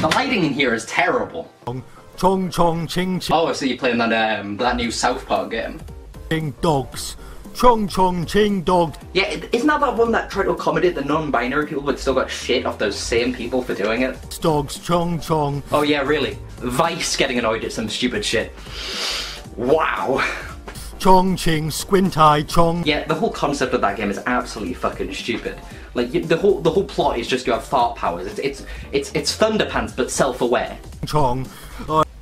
The lighting in here is terrible. Chong chong ching ching. Oh, so you're playing that new South Park game? Dogs. Chong chong ching dog. Yeah, isn't that one that tried to accommodate the non-binary people but still got shit off those same people for doing it? Dogs chong chong. Oh yeah, really? Vice getting annoyed at some stupid shit. Wow. Chong ching squint eye chong. Yeah, the whole concept of that game is absolutely fucking stupid. Like the whole plot is just you have fart powers. It's Thunderpants but self-aware. Chong.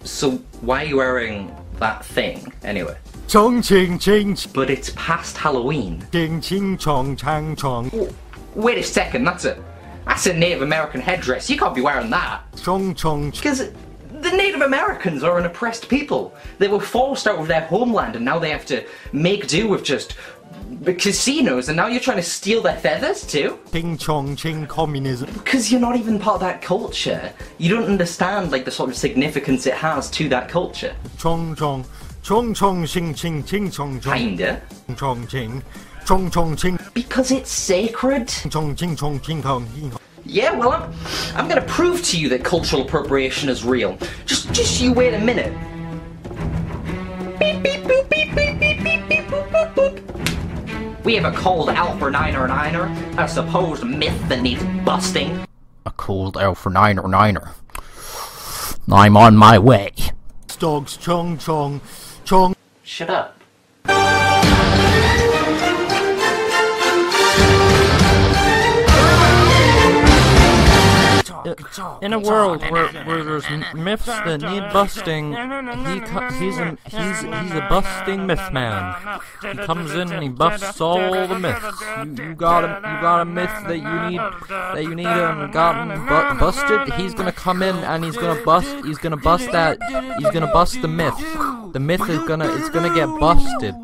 So why are you wearing that thing anyway? Chong ching ching. But it's past Halloween. Ching ching chong chang chong. Oh, wait a second, that's a Native American headdress. You can't be wearing that. Chong chong. Because the Native Americans are an oppressed people. They were forced out of their homeland and now they have to make do with just casinos, and now you're trying to steal their feathers too? Ching chong ching communism. Because you're not even part of that culture. You don't understand like the sort of significance it has to that culture. Chong chong. Chong chong ching ching ching chong chong. Kinda. Chong ching. Chong chong ching. Because it's sacred. Chong ching chong ching chong. Yeah, well, I'm gonna prove to you that cultural appropriation is real. Just you wait a minute. Beep, beep, boop, beep, beep, beep, beep, beep, boop, boop, boop. We have a cold Alpha Niner Niner, a supposed myth that needs busting. A cold Alpha Niner Niner. I'm on my way. Dogs chong chong chong. Shut up. In a world where there's myths that need busting, he's a busting myth man. He comes in and he busts all the myths. You got a myth that you need busted. He's gonna come in and he's gonna bust the myth. The myth is gonna get busted.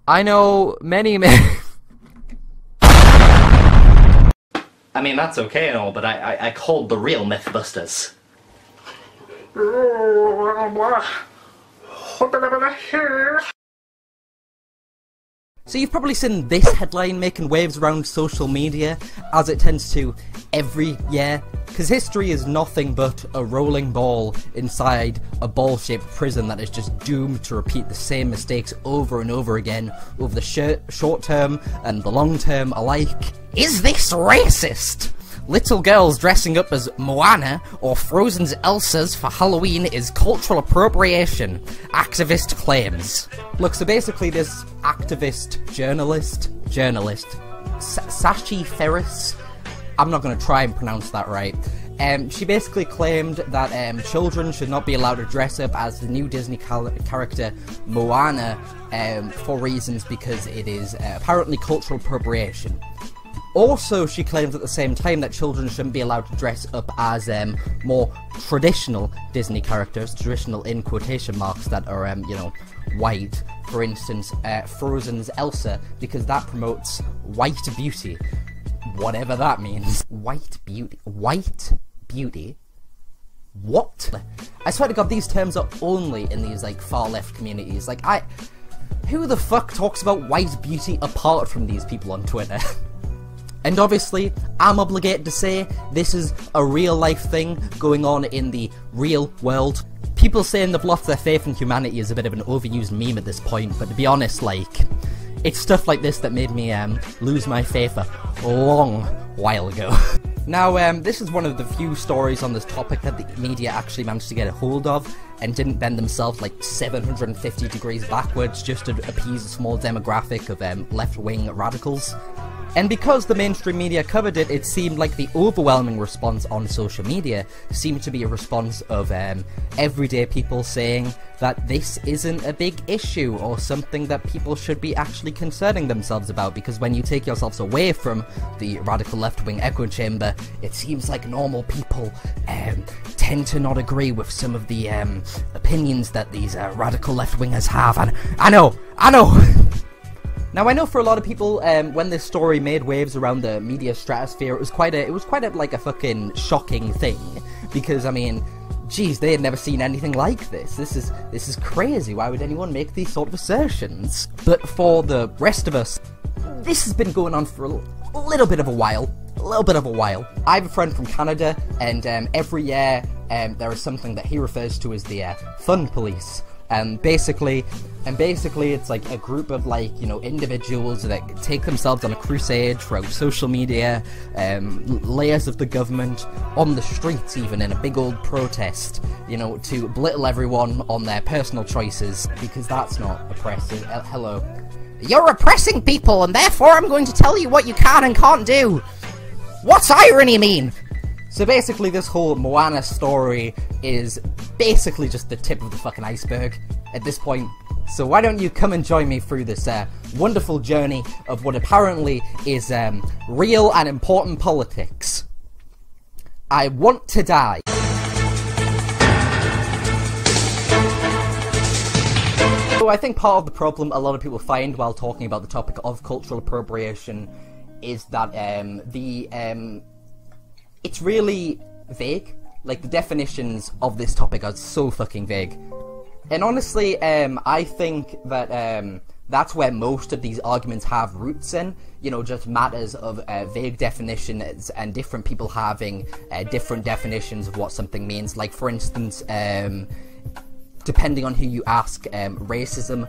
I know many myths. I mean, that's okay and all, but I called the real Mythbusters. So you've probably seen this headline making waves around social media, as it tends to every year, because history is nothing but a rolling ball inside a ball-shaped prison that is just doomed to repeat the same mistakes over and over again over the short term and the long term alike. Is this racist? Little girls dressing up as Moana or Frozen's Elsas for Halloween is cultural appropriation, activist claims. Look, so basically this activist journalist, Sachi Ferris, I'm not going to try and pronounce that right, she basically claimed that children should not be allowed to dress up as the new Disney character Moana for reasons because it is apparently cultural appropriation. Also, she claims at the same time that children shouldn't be allowed to dress up as more traditional Disney characters, traditional in quotation marks, that are, you know, white. For instance, Frozen's Elsa, because that promotes white beauty. Whatever that means. White beauty? White beauty? What? I swear to God, these terms are only in these, like, far-left communities. Like, who the fuck talks about white beauty apart from these people on Twitter? And obviously, I'm obligated to say, this is a real-life thing going on in the real world. People saying they've lost their faith in humanity is a bit of an overused meme at this point, but to be honest, like, it's stuff like this that made me lose my faith a long while ago. Now, this is one of the few stories on this topic that the media actually managed to get a hold of and didn't bend themselves like 750 degrees backwards just to appease a small demographic of left-wing radicals. And because the mainstream media covered it, it seemed like the overwhelming response on social media seemed to be a response of everyday people saying that this isn't a big issue or something that people should be actually concerning themselves about, because when you take yourselves away from the radical left-wing echo chamber, it seems like normal people tend to not agree with some of the opinions that these radical left-wingers have, and I know! Now, I know for a lot of people, when this story made waves around the media stratosphere, it was quite a fucking shocking thing, because, I mean, geez, they had never seen anything like this. This is crazy. Why would anyone make these sort of assertions? But for the rest of us, this has been going on for a little bit of a while. a little bit of a while. I have a friend from Canada, and every year there is something that he refers to as the Fun Police. Basically it's like a group of, like, you know, individuals that take themselves on a crusade throughout social media, layers of the government, on the streets even, in a big old protest, you know, to belittle everyone on their personal choices, because that's not oppressive. Hello. You're oppressing people, and therefore I'm going to tell you what you can and can't do! What's irony mean? So basically this whole Moana story is basically just the tip of the fucking iceberg at this point. So why don't you come and join me through this wonderful journey of what apparently is real and important politics. I want to die. So I think part of the problem a lot of people find while talking about the topic of cultural appropriation is that it's really vague. Like, the definitions of this topic are so fucking vague. And honestly, I think that that's where most of these arguments have roots in. You know, just matters of vague definitions and different people having different definitions of what something means. Like, for instance, depending on who you ask, racism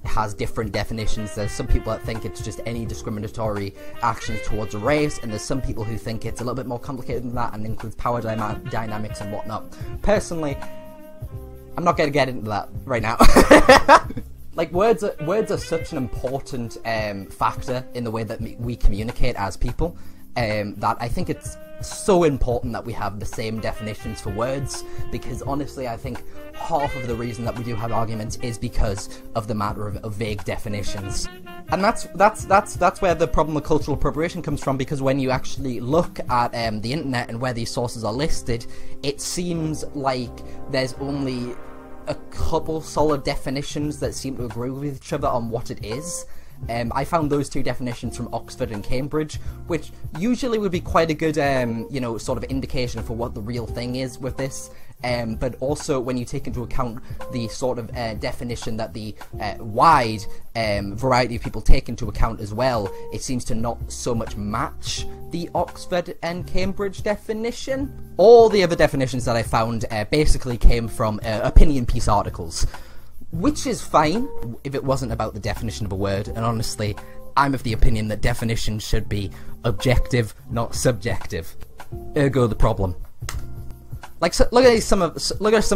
has different definitions. There's some people that think it's just any discriminatory actions towards a race, and there's some people who think it's a little bit more complicated than that and includes power dynamics and whatnot. Personally, I'm not going to get into that right now. Like, words are such an important factor in the way that we communicate as people, that I think it's so important that we have the same definitions for words, because honestly I think half of the reason that we do have arguments is because of the matter of vague definitions. And that's where the problem with cultural appropriation comes from, because when you actually look at the internet and where these sources are listed, it seems like there's only a couple solid definitions that seem to agree with each other on what it is. I found those two definitions from Oxford and Cambridge, which usually would be quite a good, you know, sort of indication for what the real thing is with this. But also when you take into account the sort of definition that the wide variety of people take into account as well, it seems to not so much match the Oxford and Cambridge definition. All the other definitions that I found basically came from opinion piece articles, which is fine if it wasn't about the definition of a word, and honestly, I'm of the opinion that definitions should be objective, not subjective. Ergo the problem. Like, so, look at some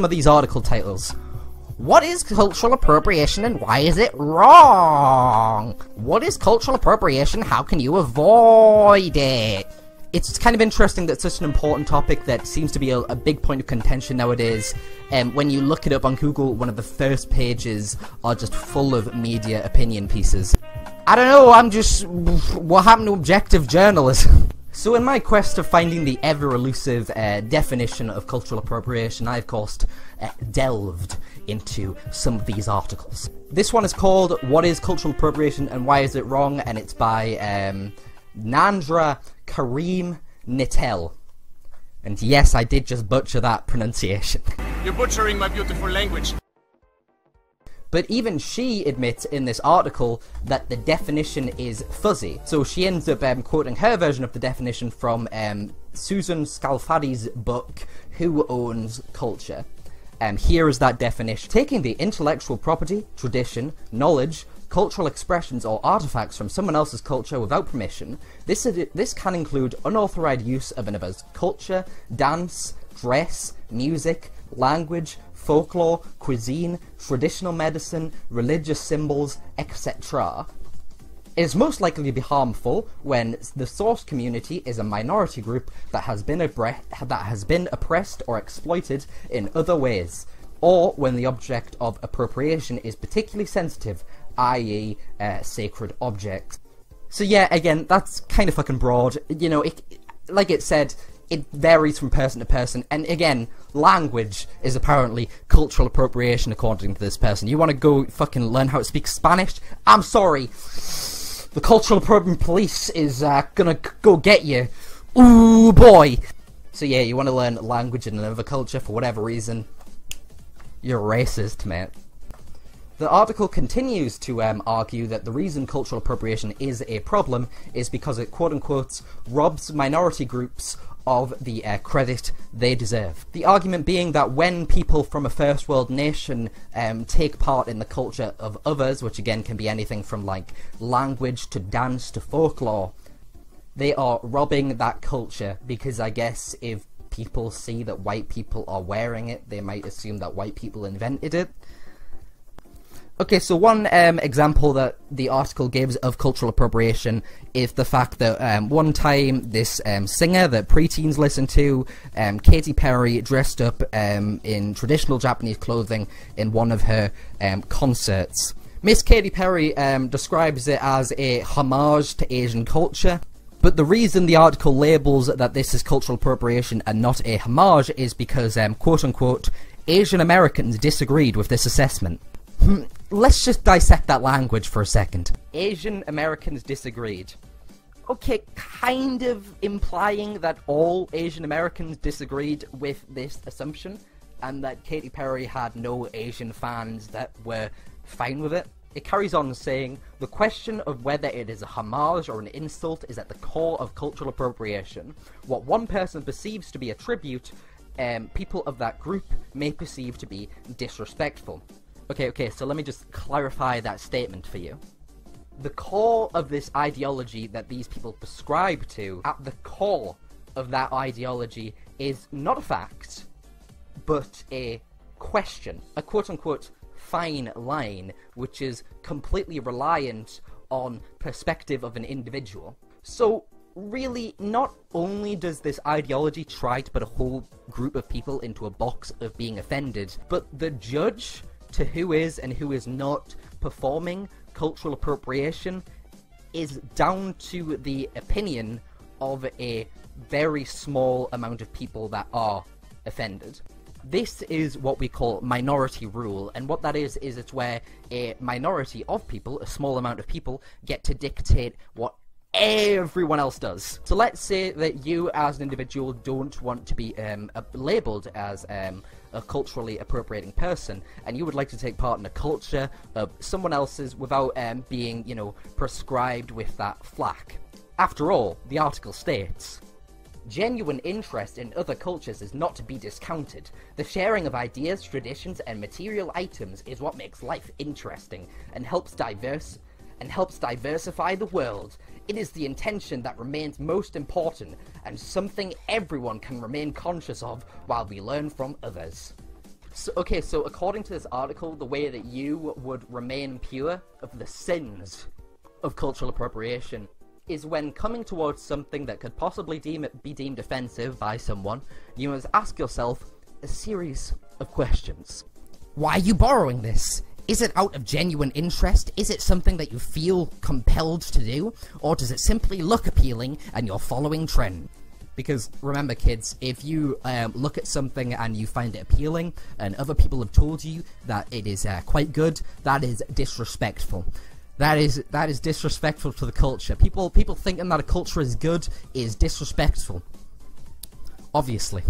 of these article titles. What is cultural appropriation and why is it wrong? What is cultural appropriation? How can you avoid it? It's kind of interesting that such an important topic that seems to be a big point of contention nowadays. When you look it up on Google, one of the first pages are just full of media opinion pieces. I don't know, what happened to objective journalism? So in my quest of finding the ever-elusive definition of cultural appropriation, I of course delved into some of these articles. This one is called What is Cultural Appropriation and Why is it Wrong? And it's by Nandra Karim Nittel. And yes, I did just butcher that pronunciation. You're butchering my beautiful language. But even she admits in this article that the definition is fuzzy. So she ends up quoting her version of the definition from Susan Scalfadi's book, Who Owns Culture? Here is that definition. Taking the intellectual property, tradition, knowledge, cultural expressions or artifacts from someone else's culture without permission, this can include unauthorized use of another's culture, dance, dress, music, language, folklore, cuisine, traditional medicine, religious symbols, etc. It is most likely to be harmful when the source community is a minority group that has been oppressed or exploited in other ways, or when the object of appropriation is particularly sensitive, i.e. Sacred objects. So yeah, again, that's kind of fucking broad. You know, like it said, it varies from person to person, and again, language is apparently cultural appropriation according to this person. You want to go fucking learn how to speak Spanish? I'm sorry, the cultural appropriation police is gonna go get you. Ooh boy! So yeah, you want to learn language in another culture for whatever reason, you're racist, mate. The article continues to argue that the reason cultural appropriation is a problem is because it, quote-unquote, robs minority groups of the credit they deserve. The argument being that when people from a first world nation take part in the culture of others, which again can be anything from like language to dance to folklore, they are robbing that culture because I guess if people see that white people are wearing it, they might assume that white people invented it. Okay, so one example that the article gives of cultural appropriation is the fact that one time this singer that preteens listen to, Katy Perry, dressed up in traditional Japanese clothing in one of her concerts. Miss Katy Perry describes it as a homage to Asian culture, but the reason the article labels that this is cultural appropriation and not a homage is because, quote-unquote, Asian Americans disagreed with this assessment. Let's just dissect that language for a second. Asian Americans disagreed. Okay, kind of implying that all Asian Americans disagreed with this assumption, and that Katy Perry had no Asian fans that were fine with it. It carries on saying, the question of whether it is a homage or an insult is at the core of cultural appropriation. What one person perceives to be a tribute, people of that group may perceive to be disrespectful. Okay, so let me just clarify that statement for you. The core of this ideology that these people prescribe to, at the core of that ideology is not a fact, but a question. A quote-unquote fine line, which is completely reliant on perspective of an individual. So, really, not only does this ideology try to put a whole group of people into a box of being offended, but the judge to who is and who is not performing cultural appropriation is down to the opinion of a very small amount of people that are offended. This is what we call minority rule, and what that is it's where a minority of people, a small amount of people, get to dictate what everyone else does. So let's say that you as an individual don't want to be labelled as a culturally appropriating person, and you would like to take part in a culture of someone else's without being, you know, prescribed with that flack. After all, the article states, genuine interest in other cultures is not to be discounted. The sharing of ideas, traditions, and material items is what makes life interesting and helps diversify the world. It is the intention that remains most important, and something everyone can remain conscious of while we learn from others. So according to this article, the way that you would remain pure of the sins of cultural appropriation is when coming towards something that could possibly be deemed offensive by someone, you must ask yourself a series of questions. Why are you borrowing this? Is it out of genuine interest? Is it something that you feel compelled to do? Or does it simply look appealing and you're following trend? Because remember kids, if you look at something and you find it appealing and other people have told you that it is quite good, that is disrespectful. That is disrespectful to the culture. People thinking that a culture is good is disrespectful. Obviously.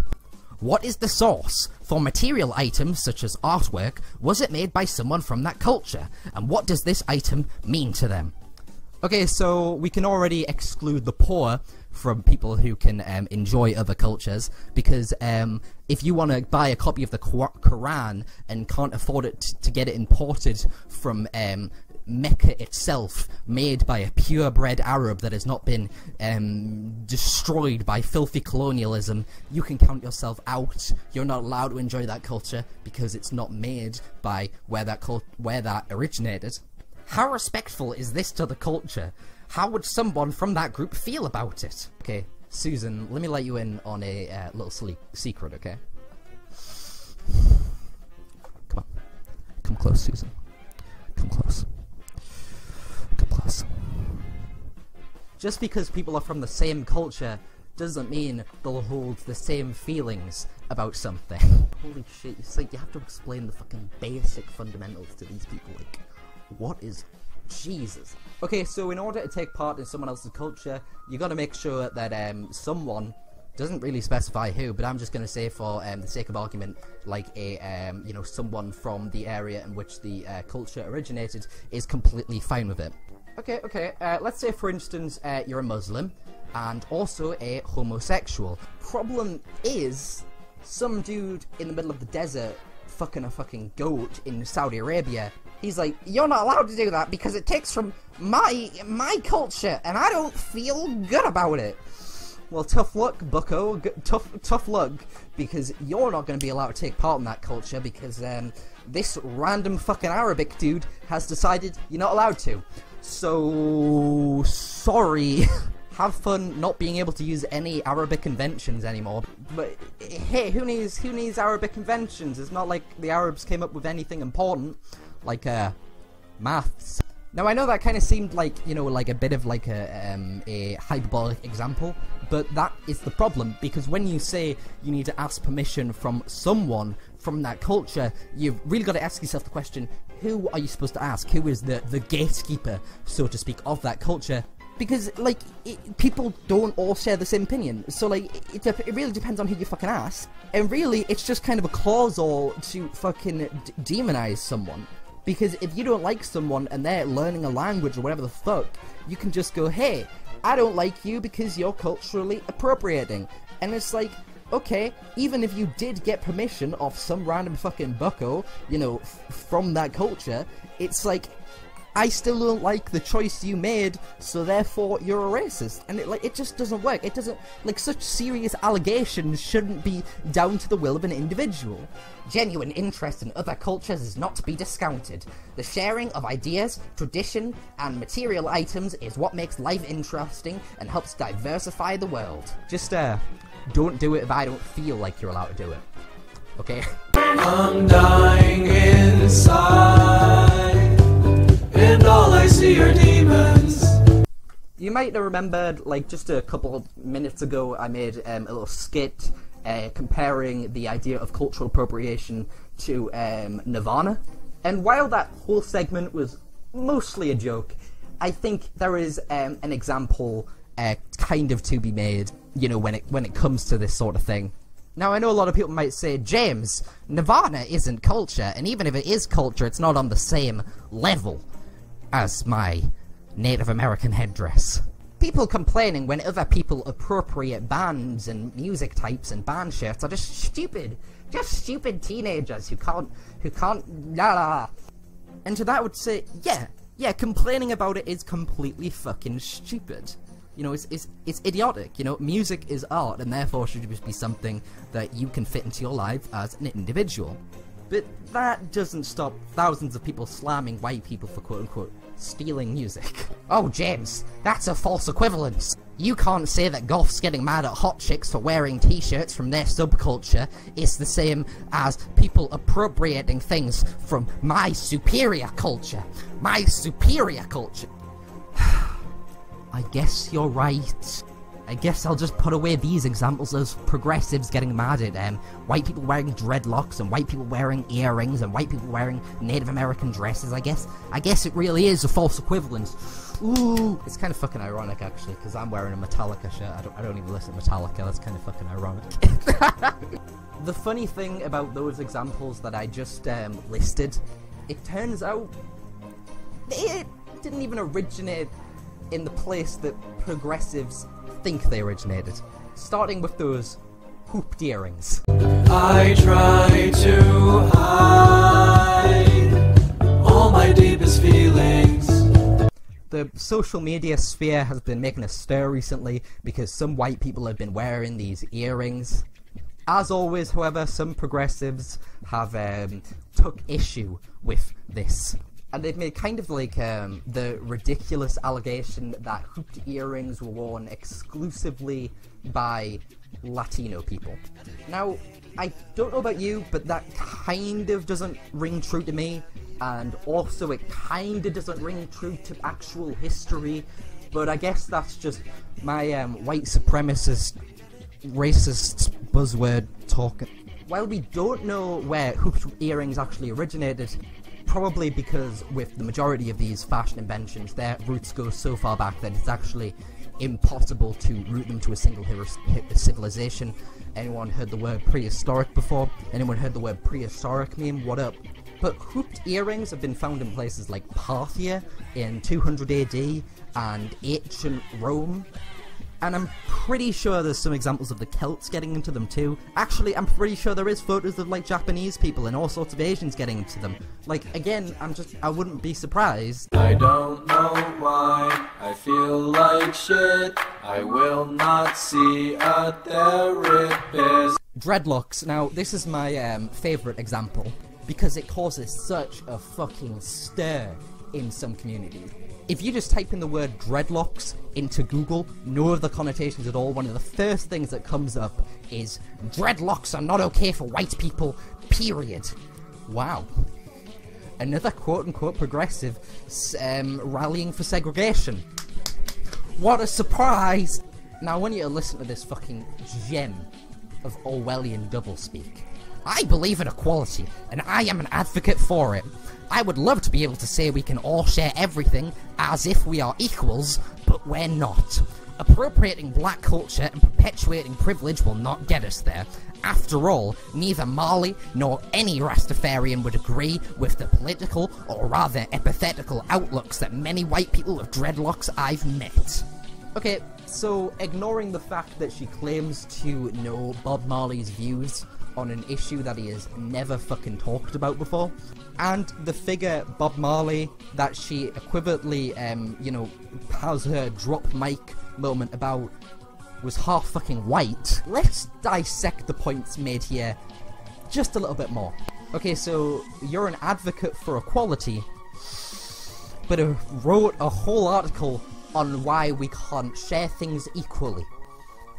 What is the source? For material items such as artwork, was it made by someone from that culture? And what does this item mean to them? Okay, so we can already exclude the poor from people who can enjoy other cultures, because if you want to buy a copy of the Quran and can't afford it to get it imported from Mecca itself, made by a purebred Arab that has not been destroyed by filthy colonialism, you can count yourself out. You're not allowed to enjoy that culture because it's not made by where that originated. How respectful is this to the culture? How would someone from that group feel about it? Okay, Susan, let me let you in on a little secret, okay? Come on. Come close, Susan. Come close. Come close. Just because people are from the same culture doesn't mean they'll hold the same feelings about something. Holy shit, it's like you have to explain the fucking basic fundamentals to these people, like, what is... Jesus. Okay, so in order to take part in someone else's culture, you gotta make sure that someone Doesn't really specify who, but I'm just going to say for the sake of argument, like a you know, someone from the area in which the culture originated is completely fine with it. Okay, let's say for instance you're a Muslim and also a homosexual. Problem is, some dude in the middle of the desert fucking a fucking goat in Saudi Arabia, he's like, you're not allowed to do that because it takes from my culture and I don't feel good about it. Well, tough luck, bucko. Tough luck, because you're not going to be allowed to take part in that culture because this random fucking Arabic dude has decided you're not allowed to. So, sorry. Have fun not being able to use any Arabic conventions anymore. But hey, who needs Arabic conventions? It's not like the Arabs came up with anything important, like maths. Now I know that kind of seemed like, you know, like a bit of like a hyperbolic example, but that is the problem, because when you say you need to ask permission from someone from that culture, you've really got to ask yourself the question, who are you supposed to ask? Who is the gatekeeper, so to speak, of that culture? Because, like, people don't all share the same opinion, so, like, it really depends on who you fucking ask. And really, it's just kind of a clause-all to fucking demonize someone. Because if you don't like someone and they're learning a language or whatever the fuck, you can just go, hey, I don't like you because you're culturally appropriating. And it's like, okay, even if you did get permission off some random fucking bucko, you know, from that culture, it's like, I still don't like the choice you made, so therefore you're a racist. And it just doesn't work. It doesn't, like, such serious allegations shouldn't be down to the will of an individual. Genuine interest in other cultures is not to be discounted. The sharing of ideas, tradition, and material items is what makes life interesting and helps diversify the world. Just, don't do it if I don't feel like you're allowed to do it. Okay? I'm dying inside, and all I see are demons. You might have remembered, like, just a couple of minutes ago, I made a little skit comparing the idea of cultural appropriation to Nirvana. And while that whole segment was mostly a joke, I think there is an example kind of to be made, you know, when it comes to this sort of thing. Now, I know a lot of people might say, James, Nirvana isn't culture, and even if it is culture, it's not on the same level as my Native American headdress. People complaining when other people appropriate bands and music types and band shirts are just stupid teenagers who can't, la la. And to that I would say, yeah, complaining about it is completely fucking stupid. You know, it's idiotic. You know, music is art, and therefore should just be something that you can fit into your life as an individual. But that doesn't stop thousands of people slamming white people for quote-unquote stealing music. Oh, James, that's a false equivalence. You can't say that goths getting mad at hot chicks for wearing t-shirts from their subculture is the same as people appropriating things from my superior culture. My superior culture. I guess you're right. I guess I'll just put away these examples of progressives getting mad at white people wearing dreadlocks and white people wearing earrings and white people wearing Native American dresses. I guess it really is a false equivalence. Ooh, it's kind of fucking ironic actually, because I'm wearing a Metallica shirt. I don't even listen to Metallica. That's kind of fucking ironic. The funny thing about those examples that I just listed, it turns out it didn't even originate in the place that progressives think they originated. Starting with those hooped earrings. I try to hide all my deepest feelings. The social media sphere has been making a stir recently because some white people have been wearing these earrings. As always, however, some progressives have took issue with this. And they've made kind of like the ridiculous allegation that hooped earrings were worn exclusively by Latino people. Now, I don't know about you, but that kind of doesn't ring true to me, and also it kind of doesn't ring true to actual history, but I guess that's just my white supremacist, racist buzzword talk. While we don't know where hooped earrings actually originated, probably because with the majority of these fashion inventions, their roots go so far back that it's actually impossible to root them to a single civilization. Anyone heard the word prehistoric before? Anyone heard the word prehistoric meme? What up? But hooped earrings have been found in places like Parthia in 200 AD and ancient Rome. And I'm pretty sure there's some examples of the Celts getting into them too. Actually, I'm pretty sure there is photos of like Japanese people and all sorts of Asians getting into them. Like, again, I wouldn't be surprised. I don't know why I feel like shit. I will not see a therapist. Dreadlocks. Now, this is my favourite example because it causes such a fucking stir in some communities. If you just type in the word dreadlocks into Google, no other connotations at all, one of the first things that comes up is dreadlocks are not okay for white people, period. Wow. Another quote-unquote progressive rallying for segregation. What a surprise! Now I want you to listen to this fucking gem of Orwellian doublespeak. I believe in equality, and I am an advocate for it. I would love to be able to say we can all share everything as if we are equals, but we're not. Appropriating black culture and perpetuating privilege will not get us there. After all, neither Marley nor any Rastafarian would agree with the political, or rather empathetical outlooks that many white people with dreadlocks I've met. Okay, so ignoring the fact that she claims to know Bob Marley's views on an issue that he has never fucking talked about before, and the figure Bob Marley that she equivalently, you know, has her drop mic moment about was half fucking white, let's dissect the points made here just a little bit more. Okay, so you're an advocate for equality, but wrote a whole article on why we can't share things equally.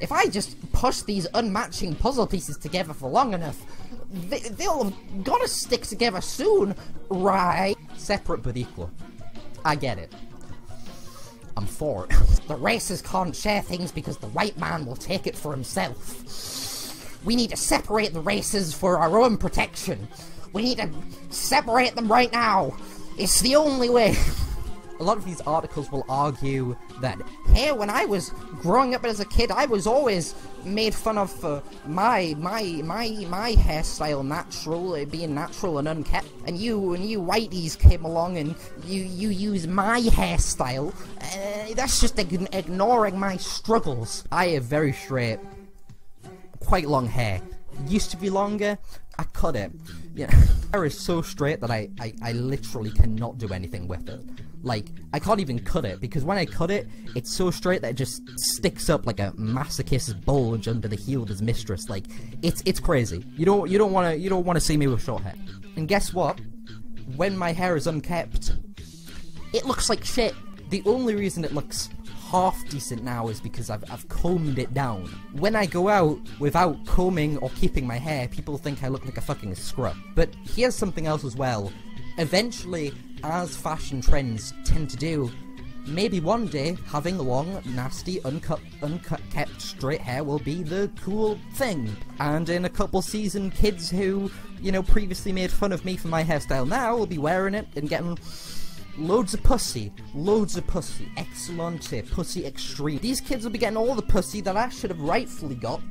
If I just push these unmatching puzzle pieces together for long enough, they'll have gotta stick together soon, right? Separate but equal. I get it. I'm for it. The races can't share things because the white man will take it for himself. We need to separate the races for our own protection. We need to separate them right now. It's the only way. A lot of these articles will argue that, hey, when I was growing up as a kid, I was always made fun of for my hairstyle being natural and unkept, and you whiteys came along and you use my hairstyle. That's just ignoring my struggles. I have very straight, quite long hair. It used to be longer. I cut it. Yeah, hair is so straight that I literally cannot do anything with it. Like, I can't even cut it, because when I cut it, it's so straight that it just sticks up like a masochist's bulge under the heel of his mistress. Like, it's crazy. You don't wanna see me with short hair. And guess what? When my hair is unkept, it looks like shit. The only reason it looks half decent now is because I've combed it down. When I go out without combing or keeping my hair, people think I look like a fucking scrub. But here's something else as well. Eventually, as fashion trends tend to do, maybe one day having long, nasty, kept straight hair will be the cool thing. And in a couple seasoned kids who, you know, previously made fun of me for my hairstyle now will be wearing it and getting loads of pussy, excellente, pussy extreme. These kids will be getting all the pussy that I should have rightfully got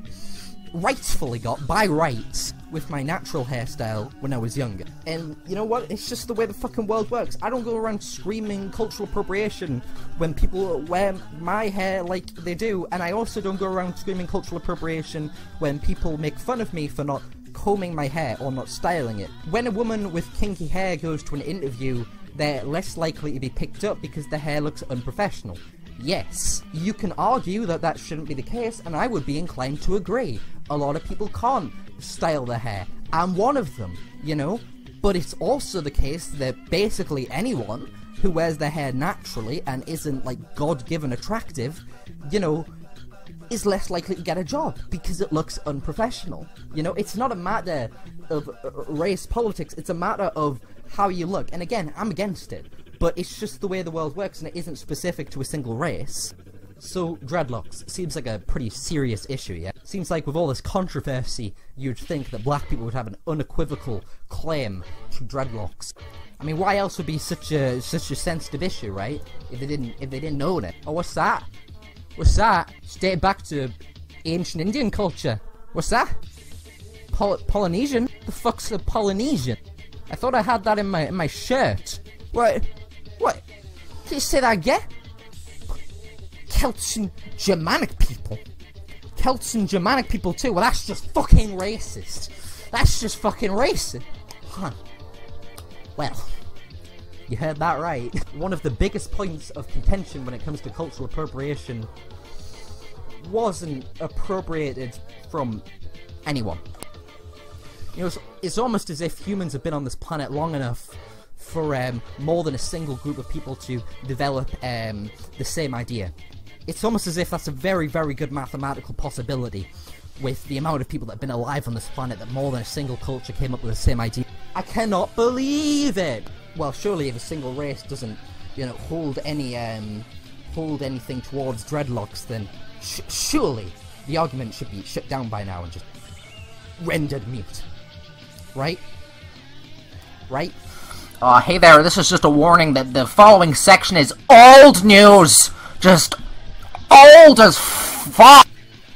by rights with my natural hairstyle when I was younger. And you know what? It's just the way the fucking world works. I don't go around screaming cultural appropriation when people wear my hair like they do, and I also don't go around screaming cultural appropriation when people make fun of me for not combing my hair or not styling it. When a woman with kinky hair goes to an interview, they're less likely to be picked up because their hair looks unprofessional. Yes, you can argue that that shouldn't be the case, and I would be inclined to agree. A lot of people can't style their hair. I'm one of them, you know? But it's also the case that basically anyone who wears their hair naturally and isn't, like, God-given attractive, you know, is less likely to get a job because it looks unprofessional. You know, it's not a matter of race politics, it's a matter of how you look. And again, I'm against it. But it's just the way the world works, and it isn't specific to a single race. So, dreadlocks seems like a pretty serious issue, yeah? Seems like with all this controversy, you'd think that black people would have an unequivocal claim to dreadlocks. I mean, why else would it be such a sensitive issue, right? If they didn't own it. Oh, what's that? What's that? It's dated back to ancient Indian culture. What's that? Polynesian? The fuck's a Polynesian? I thought I had that in my shirt. What? What? Can you say that again? Celts and Germanic people. Celts and Germanic people too. Well, that's just fucking racist. That's just fucking racist. Huh. Well, you heard that right. One of the biggest points of contention when it comes to cultural appropriation wasn't appropriated from anyone. You know, it's almost as if humans have been on this planet long enough for more than a single group of people to develop the same idea. It's almost as if that's a very, very good mathematical possibility with the amount of people that have been alive on this planet, that more than a single culture came up with the same idea. I cannot believe it! Well, surely if a single race doesn't, you know, hold anything towards dreadlocks, then surely the argument should be shut down by now and just rendered mute. Right? Right? Hey there, this is just a warning that the following section is old news! Just old as fuck!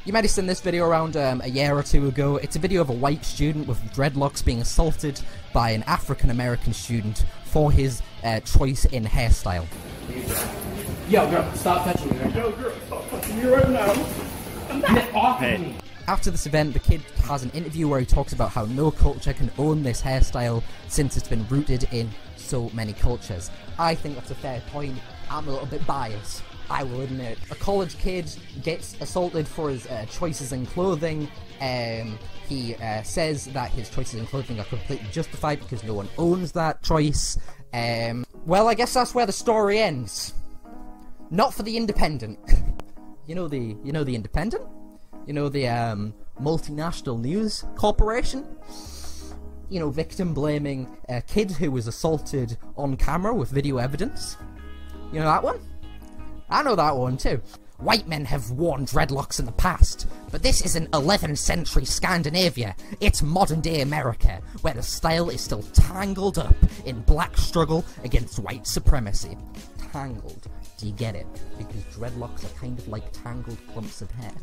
You might have seen this video around a year or two ago. It's a video of a white student with dreadlocks being assaulted by an African-American student for his choice in hairstyle. Yo, girl, stop touching me right now. Yo, girl, stop touching me right now. Get off me. After this event, the kid has an interview where he talks about how no culture can own this hairstyle since it's been rooted in so many cultures. I think that's a fair point. I'm a little bit biased, I will admit. A college kid gets assaulted for his choices in clothing. He says that his choices in clothing are completely justified because no one owns that choice. Well, I guess that's where the story ends. Not for the Independent. You know the Independent? You know, the multinational news corporation? You know, victim blaming a kid who was assaulted on camera with video evidence? You know that one? I know that one too. White men have worn dreadlocks in the past, but this isn't 11th century Scandinavia. It's modern day America, where the style is still tangled up in black struggle against white supremacy. Tangled. Do you get it? Because dreadlocks are kind of like tangled clumps of hair.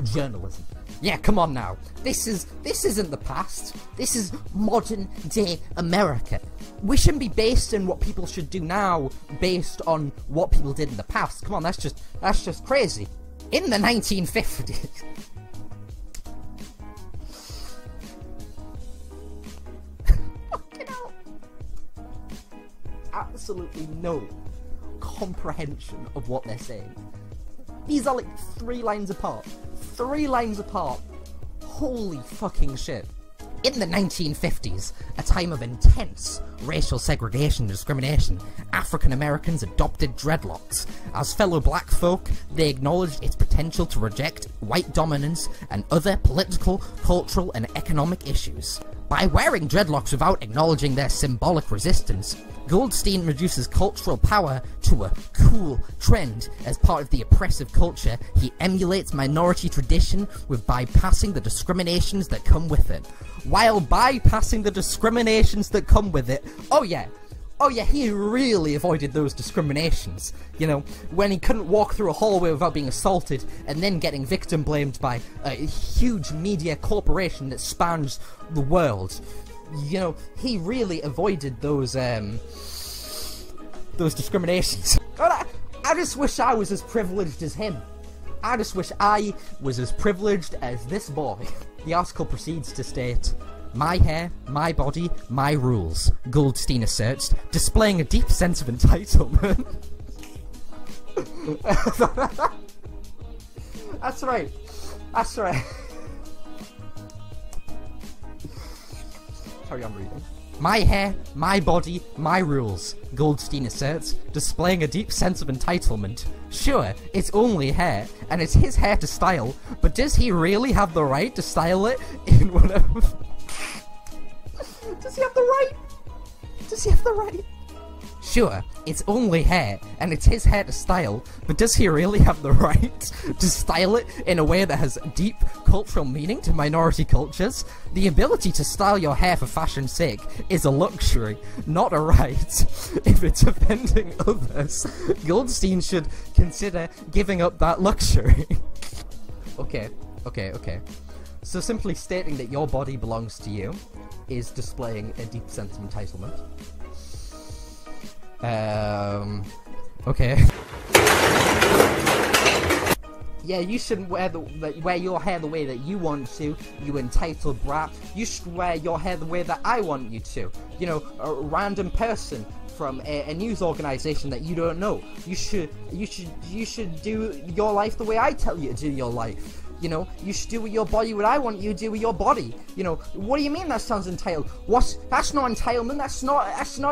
Journalism. Yeah, come on now. This isn't the past. This is modern day America. We shouldn't be based in what people should do now based on what people did in the past. Come on, that's just crazy. In the 1950s. Fucking hell. Absolutely no comprehension of what they're saying. These are like 3 lines apart. 3 lines apart. Holy fucking shit. In the 1950s, a time of intense racial segregation and discrimination, African Americans adopted dreadlocks. As fellow black folk, they acknowledged its potential to reject white dominance and other political, cultural, and economic issues. By wearing dreadlocks without acknowledging their symbolic resistance, Goldstein reduces cultural power to a cool trend. As part of the oppressive culture, he emulates minority tradition with bypassing the discriminations that come with it. While bypassing the discriminations that come with it, oh yeah, he really avoided those discriminations. You know, when he couldn't walk through a hallway without being assaulted, and then getting victim blamed by a huge media corporation that spans the world. You know, he really avoided those discriminations. God, I just wish I was as privileged as him. I just wish I was as privileged as this boy. The article proceeds to state, "My hair, my body, my rules," Goldstein asserts, displaying a deep sense of entitlement. That's right. That's right. Carry on reading. "My hair, my body, my rules," Goldstein asserts, displaying a deep sense of entitlement. Sure, it's only hair, and it's his hair to style, but does he really have the right to style it in whatever... Does he have the right? Does he have the right? Sure, it's only hair, and it's his hair to style, but does he really have the right to style it in a way that has deep cultural meaning to minority cultures? The ability to style your hair for fashion's sake is a luxury, not a right. If it's offending others, Goldstein should consider giving up that luxury. Okay. So simply stating that your body belongs to you is displaying a deep sense of entitlement. Okay. Yeah, you shouldn't wear your hair the way that you want to, you entitled brat. You should wear your hair the way that I want you to. You know, a random person from a news organization that you don't know. You should do your life the way I tell you to do your life. You know, you should do with your body what I want you to do with your body. You know, what do you mean that sounds entitled? What? That's not entitlement. That's not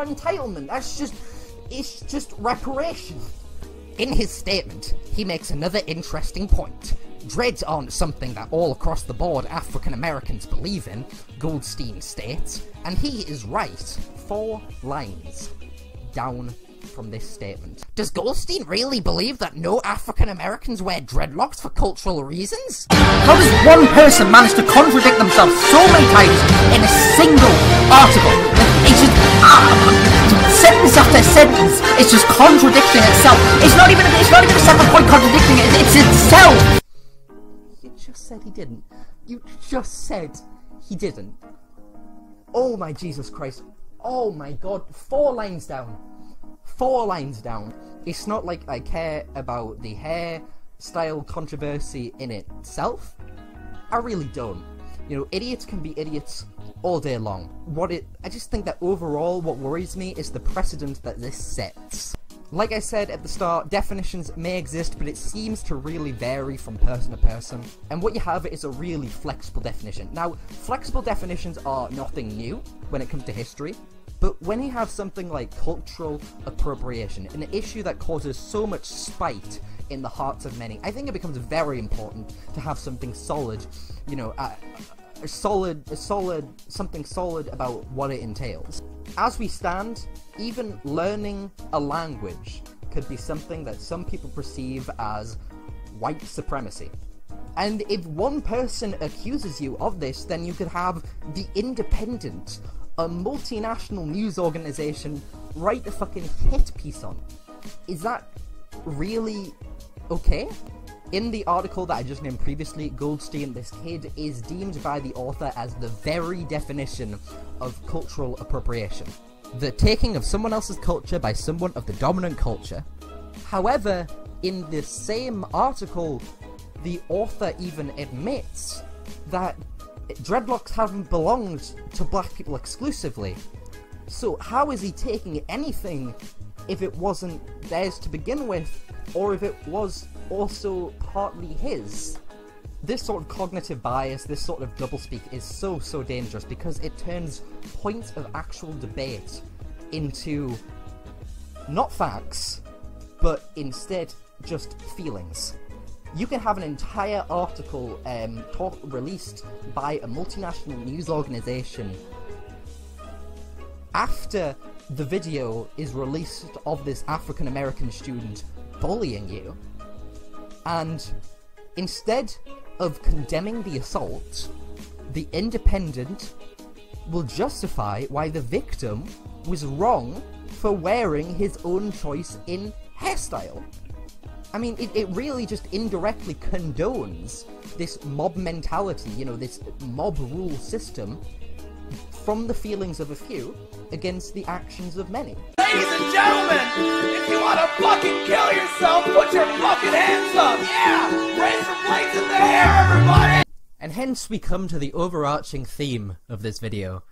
entitlement. It's just reparation. In his statement, he makes another interesting point. Dreads aren't something that all across the board African Americans believe in, Goldstein states, and he is right. 4 lines down from this statement. Does Goldstein really believe that no African Americans wear dreadlocks for cultural reasons? How does one person manage to contradict themselves so many times in a single article? It's just sentence after sentence. It's just contradicting itself. It's not even a separate point contradicting it. It's itself. You just said he didn't. You just said he didn't. Oh my Jesus Christ. Oh my God. 4 lines down. 4 lines down. It's not like I care about the hairstyle controversy in itself. I really don't. You know, idiots can be idiots all day long. I just think that overall what worries me is the precedent that this sets. Like I said at the start, definitions may exist, but it seems to really vary from person to person. And what you have is a really flexible definition. Now, flexible definitions are nothing new when it comes to history. But when you have something like cultural appropriation, an issue that causes so much spite in the hearts of many, I think it becomes very important to have something solid, you know, something solid about what it entails. As we stand, even learning a language could be something that some people perceive as white supremacy. And if one person accuses you of this, then you could have The Independent, a multinational news organization, write a fucking hit piece on. Is that really okay? In the article that I just named previously, Goldstein, this kid, is deemed by the author as the very definition of cultural appropriation. The taking of someone else's culture by someone of the dominant culture. However, in the same article, the author even admits that dreadlocks haven't belonged to black people exclusively. So how is he taking anything if it wasn't theirs to begin with, or if it was also partly his? This sort of cognitive bias, this sort of doublespeak is so dangerous because it turns points of actual debate into not facts, but instead just feelings. You can have an entire article released by a multinational news organization after the video is released of this African American student bullying you, and instead of condemning the assault, The Independent will justify why the victim was wrong for wearing his own choice in hairstyle. I mean, it really just indirectly condones this mob mentality, you know, this mob rule system from the feelings of a few against the actions of many. Ladies and gentlemen, if you want to fucking kill yourself, put your fucking hands up! Yeah! Raise some plates in the air, everybody! And hence we come to the overarching theme of this video.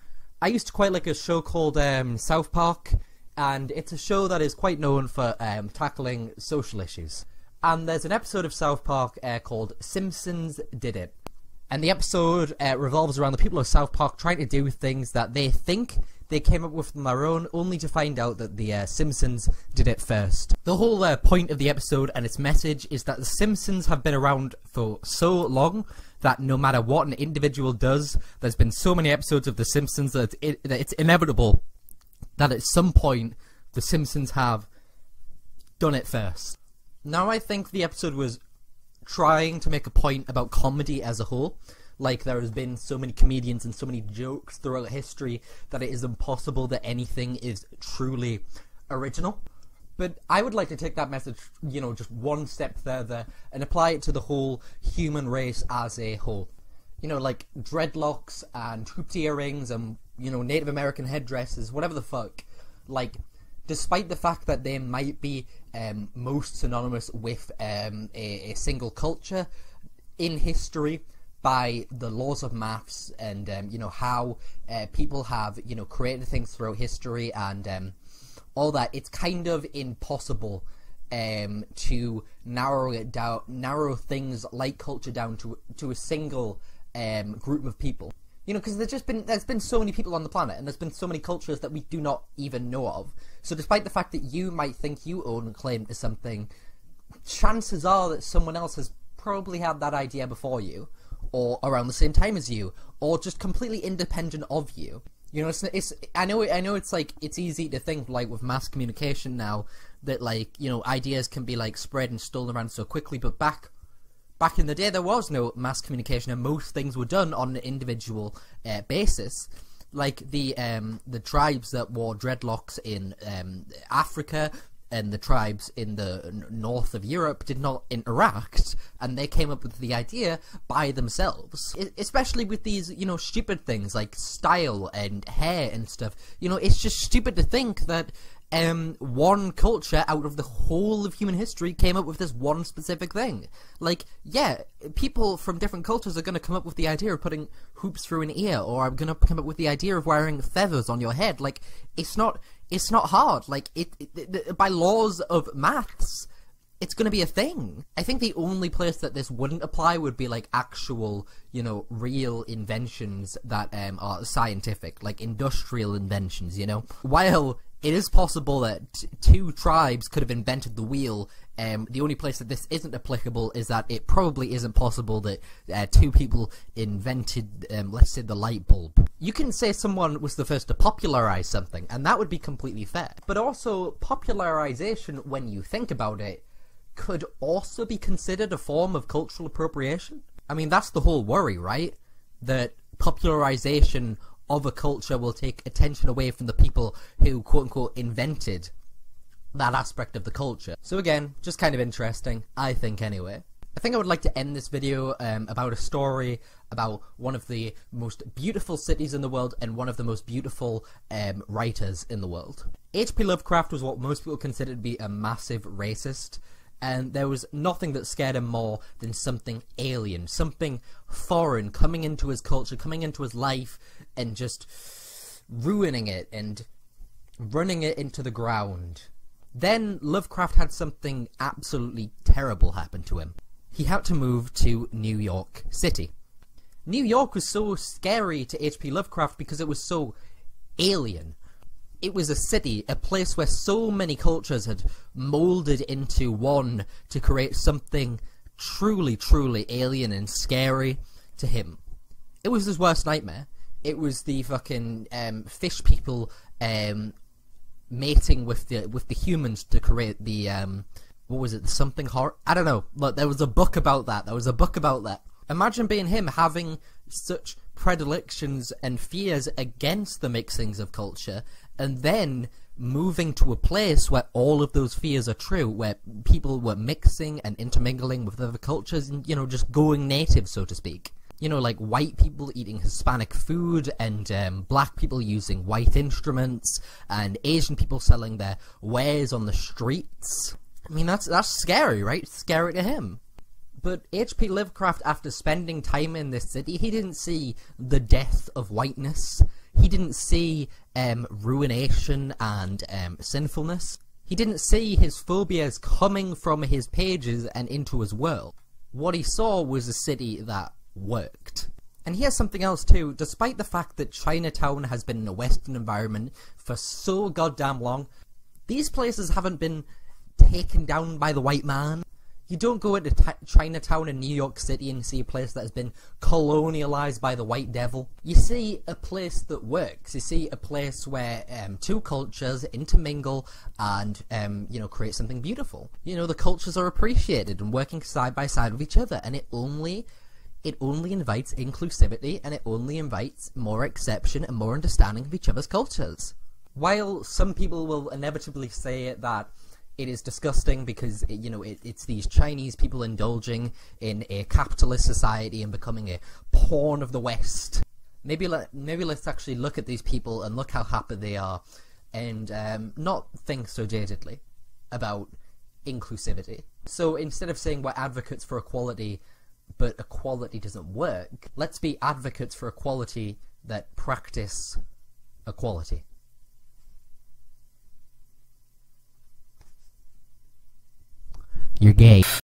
I used to quite like a show called South Park, and it's a show that is quite known for tackling social issues. And there's an episode of South Park called Simpsons Did It. And the episode revolves around the people of South Park trying to do things that they think they came up with on their own, only to find out that the Simpsons did it first. The whole point of the episode and its message is that the Simpsons have been around for so long that no matter what an individual does, there's been so many episodes of The Simpsons that it's inevitable that at some point The Simpsons have done it first. Now I think the episode was trying to make a point about comedy as a whole. Like, there has been so many comedians and so many jokes throughout history that it is impossible that anything is truly original. But I would like to take that message, you know, just one step further and apply it to the whole human race as a whole. You know, like dreadlocks and hooped earrings and, you know, Native American headdresses, whatever the fuck. Like, despite the fact that they might be most synonymous with a single culture in history, by the laws of maths and you know, how people have, you know, created things throughout history and all that, it's kind of impossible to narrow things like culture down to a single group of people. You know, because there's been so many people on the planet, and there's been so many cultures that we do not even know of. So despite the fact that you might think you own claim to something, chances are that someone else has probably had that idea before you, or around the same time as you, or just completely independent of you. You know, I know it's like, it's easy to think, like, with mass communication now, that, like, you know, ideas can be, like, spread and stolen around so quickly, but back in the day there was no mass communication, and most things were done on an individual basis. Like the tribes that wore dreadlocks in Africa and the tribes in the north of Europe did not interact, and they came up with the idea by themselves. Especially with these, you know, stupid things like style and hair and stuff. You know, it's just stupid to think that one culture out of the whole of human history came up with this one specific thing. Like, yeah, people from different cultures are going to come up with the idea of putting hoops through an ear, or are going to come up with the idea of wearing feathers on your head. Like, it's not hard. Like, by laws of maths, it's going to be a thing. I think the only place that this wouldn't apply would be, like, actual, you know, real inventions that are scientific, like industrial inventions, you know? While it is possible that two tribes could have invented the wheel, the only place that this isn't applicable is that it probably isn't possible that two people invented, let's say, the light bulb. You can say someone was the first to popularize something, and that would be completely fair. But also, popularization, when you think about it, could also be considered a form of cultural appropriation. I mean, that's the whole worry, right? That popularization of a culture will take attention away from the people who, quote-unquote, invented that aspect of the culture. So again, just kind of interesting, I think anyway. I think I would like to end this video about a story about one of the most beautiful cities in the world and one of the most beautiful writers in the world. H.P. Lovecraft was what most people consider to be a massive racist, and there was nothing that scared him more than something alien, something foreign coming into his culture, coming into his life, and just ruining it and running it into the ground. Then Lovecraft had something absolutely terrible happen to him. He had to move to New York City. New York was so scary to H.P. Lovecraft because it was so alien. It was a city, a place where so many cultures had molded into one to create something truly, truly alien and scary to him. It was his worst nightmare. It was the fucking fish people mating with the humans to create the what was it, the something horror? I don't know. Look, there was a book about that. Imagine being him, having such predilections and fears against the mixings of culture, and then moving to a place where all of those fears are true, where people were mixing and intermingling with other cultures and, you know, just going native, so to speak. You know, like white people eating Hispanic food, and black people using white instruments, and Asian people selling their wares on the streets. I mean, that's scary, right? It's scary to him. But H.P. Lovecraft, after spending time in this city, he didn't see the death of whiteness. He didn't see ruination and sinfulness. He didn't see his phobias coming from his pages and into his world. What he saw was a city that worked. And here's something else too. Despite the fact that Chinatown has been in a Western environment for so goddamn long, these places haven't been taken down by the white man. You don't go into Chinatown in New York City and see a place that has been colonialized by the white devil. You see a place that works. You see a place where two cultures intermingle and, you know, create something beautiful. You know, the cultures are appreciated and working side by side with each other, and it only invites inclusivity, and it only invites more exception and more understanding of each other's cultures. While some people will inevitably say that it is disgusting because, you know, it's these Chinese people indulging in a capitalist society and becoming a pawn of the West. Maybe let's actually look at these people and look how happy they are, and not think so jadedly about inclusivity. So instead of saying we're advocates for equality, but equality doesn't work, let's be advocates for equality that practice equality. You're gay.